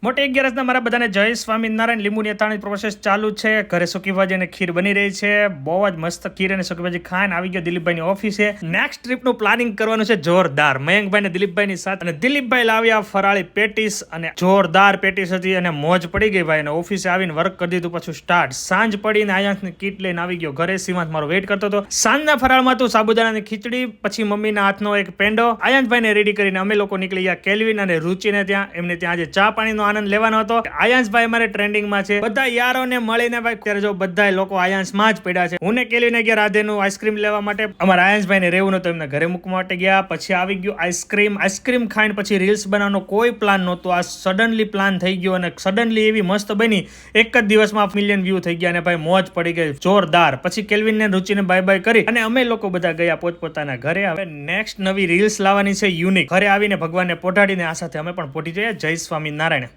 મોટી 11 મારા બધાને જય સ્વામિનારાયણ. લીંબુની અથાણી પ્રોસેસ ચાલુ છે. ઘરે સૂકી ભાજી અને ખીર બની રહી છે. બહુ જ મસ્ત ખીર અને સૂકી ભાજી ખાઈને આવી ગયો દિલીપભાઈની ઓફિસે. નેક્સ્ટ ટ્રીપનું પ્લાનિંગ કરવાનું છે જોરદાર. મયંકભાઈ ને દિલીપભાઈની સાથે અને દિલીપભાઈ લાવ્યા ફરાળી પેટીસ અને જોરદાર પેટીસ હતી અને મોજ પડી ગઈ ભાઈ. અને ઓફિસે આવીને વર્ક કરી દીધું પાછું સ્ટાર્ટ. સાંજ પડીને આયાંશની કીટ લઈને આવી ગયો ઘરે. સીમાંત મારો વેઇટ કરતો હતો. સાંજના ફરાળમાં તો સાબુદાણાની ખીચડી, પછી મમ્મીના હાથનો એક પેંડો. આયાંશભાઈને રેડી કરીને અમે લોકો નીકળી ગયા કેલ્વિન અને રુચિને ત્યાં. એમને ત્યાં આજે ચા પાણીનો આનંદ લેવાનો હતો. આયાંશભાઈ અમારે ટ્રેન્ડિંગમાં છે. બધા યારોને મળીને ભાઈ ત્યારે જો બધા લોકો આયાંશમાં જ પડ્યા છે. હું ને કેલ્વિને ગયા રાધેનું આઈસ્ક્રીમ લેવા માટે. અમારા આયાંશભાઈને રહેવું નતું, એમને ઘરે મૂકવા માટે ગયા. પછી આવી ગયું આઈસ્ક્રીમ ખાઈને પછી રીલ્સ બનાવવાનો કોઈ પ્લાન નહોતો. આ સડનલી પ્લાન થઈ ગયો અને સડનલી એવી મસ્ત બની. એક જ દિવસમાં મિલિયન વ્યૂ થઈ ગયા અને ભાઈ મોજ પડી ગઈ જોરદાર. પછી કેલ્વિન ને રુચિને બાય બાય કરી અને અમે લોકો બધા ગયા પોતપોતાના ઘરે. હવે નેક્સ્ટ નવી રીલ્સ લાવવાની છે યુનિક. ઘરે આવીને ભગવાનને પોઢાડીને આ સાથે અમે પણ પોઢી જઈએ. જય સ્વામિનારાયણ.